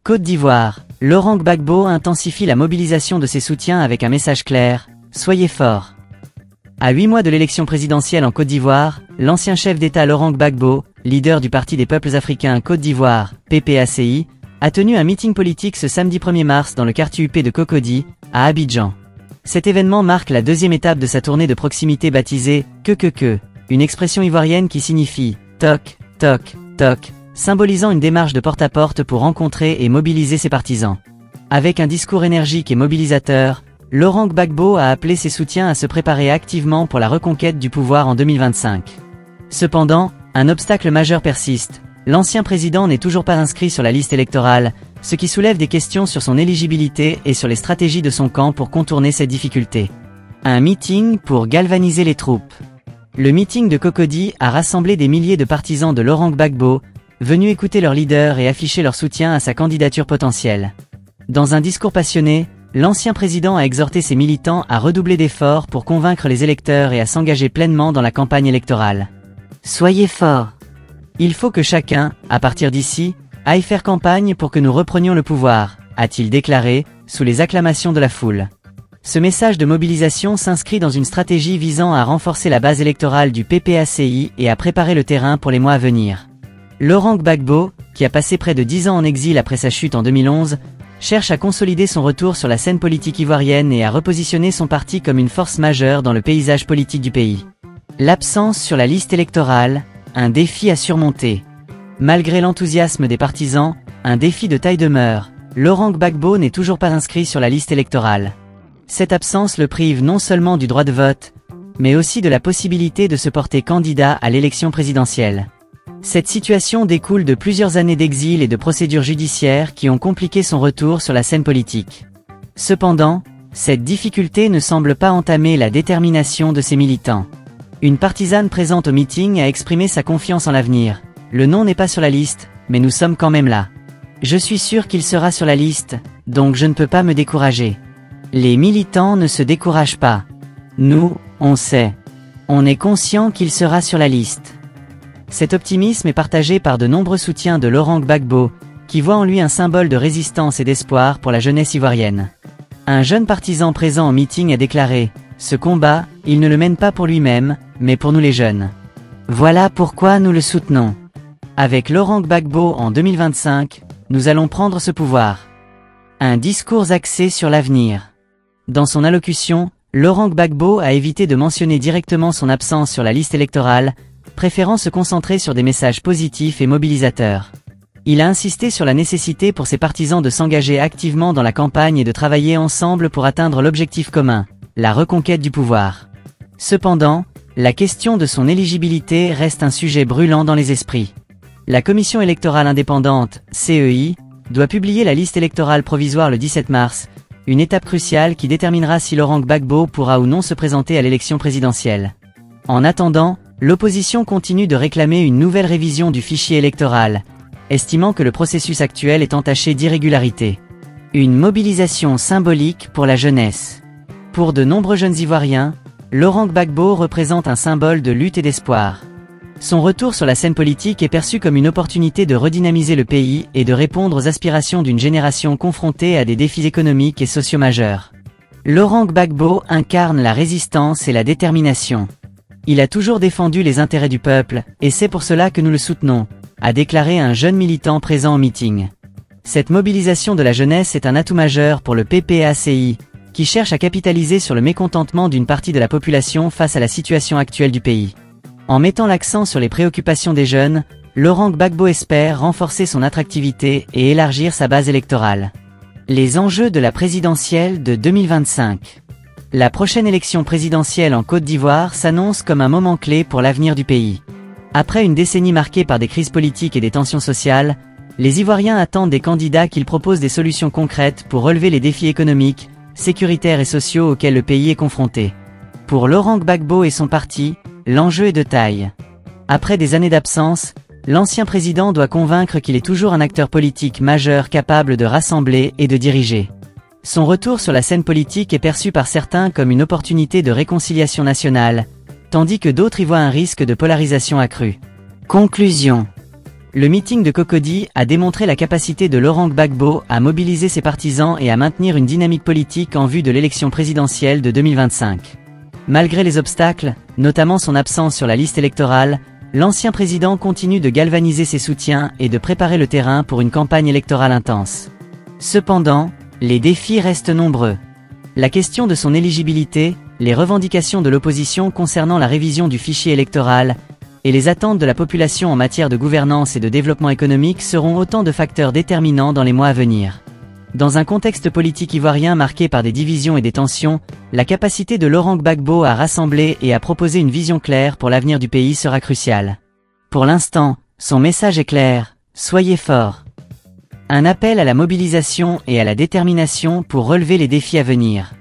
Côte d'Ivoire, Laurent Gbagbo intensifie la mobilisation de ses soutiens avec un message clair, soyez forts. À 8 mois de l'élection présidentielle en Côte d'Ivoire, l'ancien chef d'État Laurent Gbagbo, leader du Parti des peuples africains Côte d'Ivoire, PPACI, a tenu un meeting politique ce samedi 1er mars dans le quartier UP de Cocody, à Abidjan. Cet événement marque la deuxième étape de sa tournée de proximité baptisée « Que », une expression ivoirienne qui signifie « toc, toc, toc », symbolisant une démarche de porte-à-porte pour rencontrer et mobiliser ses partisans. Avec un discours énergique et mobilisateur, Laurent Gbagbo a appelé ses soutiens à se préparer activement pour la reconquête du pouvoir en 2025. Cependant, un obstacle majeur persiste. L'ancien président n'est toujours pas inscrit sur la liste électorale, ce qui soulève des questions sur son éligibilité et sur les stratégies de son camp pour contourner cette difficulté. Un meeting pour galvaniser les troupes. Le meeting de Cocody a rassemblé des milliers de partisans de Laurent Gbagbo, venus écouter leur leader et afficher leur soutien à sa candidature potentielle. Dans un discours passionné, l'ancien président a exhorté ses militants à redoubler d'efforts pour convaincre les électeurs et à s'engager pleinement dans la campagne électorale. Soyez forts. Il faut que chacun, à partir d'ici, aille faire campagne pour que nous reprenions le pouvoir, a-t-il déclaré, sous les acclamations de la foule. Ce message de mobilisation s'inscrit dans une stratégie visant à renforcer la base électorale du PPACI et à préparer le terrain pour les mois à venir. Laurent Gbagbo, qui a passé près de 10 ans en exil après sa chute en 2011, cherche à consolider son retour sur la scène politique ivoirienne et à repositionner son parti comme une force majeure dans le paysage politique du pays. L'absence sur la liste électorale, un défi à surmonter. Malgré l'enthousiasme des partisans, un défi de taille demeure. Laurent Gbagbo n'est toujours pas inscrit sur la liste électorale. Cette absence le prive non seulement du droit de vote, mais aussi de la possibilité de se porter candidat à l'élection présidentielle. Cette situation découle de plusieurs années d'exil et de procédures judiciaires qui ont compliqué son retour sur la scène politique. Cependant, cette difficulté ne semble pas entamer la détermination de ses militants. Une partisane présente au meeting a exprimé sa confiance en l'avenir. Le nom n'est pas sur la liste, mais nous sommes quand même là. Je suis sûr qu'il sera sur la liste, donc je ne peux pas me décourager. Les militants ne se découragent pas. Nous, on sait. On est conscient qu'il sera sur la liste. Cet optimisme est partagé par de nombreux soutiens de Laurent Gbagbo, qui voient en lui un symbole de résistance et d'espoir pour la jeunesse ivoirienne. Un jeune partisan présent au meeting a déclaré « Ce combat, il ne le mène pas pour lui-même, mais pour nous les jeunes. Voilà pourquoi nous le soutenons. Avec Laurent Gbagbo en 2025, nous allons prendre ce pouvoir. » Un discours axé sur l'avenir. Dans son allocution, Laurent Gbagbo a évité de mentionner directement son absence sur la liste électorale, préférant se concentrer sur des messages positifs et mobilisateurs. Il a insisté sur la nécessité pour ses partisans de s'engager activement dans la campagne et de travailler ensemble pour atteindre l'objectif commun, la reconquête du pouvoir. Cependant, la question de son éligibilité reste un sujet brûlant dans les esprits. La Commission électorale indépendante, CEI, doit publier la liste électorale provisoire le 17 mars, une étape cruciale qui déterminera si Laurent Gbagbo pourra ou non se présenter à l'élection présidentielle. En attendant, l'opposition continue de réclamer une nouvelle révision du fichier électoral, estimant que le processus actuel est entaché d'irrégularités. Une mobilisation symbolique pour la jeunesse. Pour de nombreux jeunes Ivoiriens, Laurent Gbagbo représente un symbole de lutte et d'espoir. Son retour sur la scène politique est perçu comme une opportunité de redynamiser le pays et de répondre aux aspirations d'une génération confrontée à des défis économiques et sociaux majeurs. Laurent Gbagbo incarne la résistance et la détermination. Il a toujours défendu les intérêts du peuple, et c'est pour cela que nous le soutenons, a déclaré un jeune militant présent au meeting. Cette mobilisation de la jeunesse est un atout majeur pour le PPACI, qui cherche à capitaliser sur le mécontentement d'une partie de la population face à la situation actuelle du pays. En mettant l'accent sur les préoccupations des jeunes, Laurent Gbagbo espère renforcer son attractivité et élargir sa base électorale. Les enjeux de la présidentielle de 2025. La prochaine élection présidentielle en Côte d'Ivoire s'annonce comme un moment clé pour l'avenir du pays. Après une décennie marquée par des crises politiques et des tensions sociales, les Ivoiriens attendent des candidats qu'ils proposent des solutions concrètes pour relever les défis économiques, sécuritaires et sociaux auxquels le pays est confronté. Pour Laurent Gbagbo et son parti, l'enjeu est de taille. Après des années d'absence, l'ancien président doit convaincre qu'il est toujours un acteur politique majeur capable de rassembler et de diriger. Son retour sur la scène politique est perçu par certains comme une opportunité de réconciliation nationale, tandis que d'autres y voient un risque de polarisation accrue. Conclusion. Le meeting de Cocody a démontré la capacité de Laurent Gbagbo à mobiliser ses partisans et à maintenir une dynamique politique en vue de l'élection présidentielle de 2025. Malgré les obstacles, notamment son absence sur la liste électorale, l'ancien président continue de galvaniser ses soutiens et de préparer le terrain pour une campagne électorale intense. Cependant, les défis restent nombreux. La question de son éligibilité, les revendications de l'opposition concernant la révision du fichier électoral, et les attentes de la population en matière de gouvernance et de développement économique seront autant de facteurs déterminants dans les mois à venir. Dans un contexte politique ivoirien marqué par des divisions et des tensions, la capacité de Laurent Gbagbo à rassembler et à proposer une vision claire pour l'avenir du pays sera cruciale. Pour l'instant, son message est clair, soyez forts. Un appel à la mobilisation et à la détermination pour relever les défis à venir.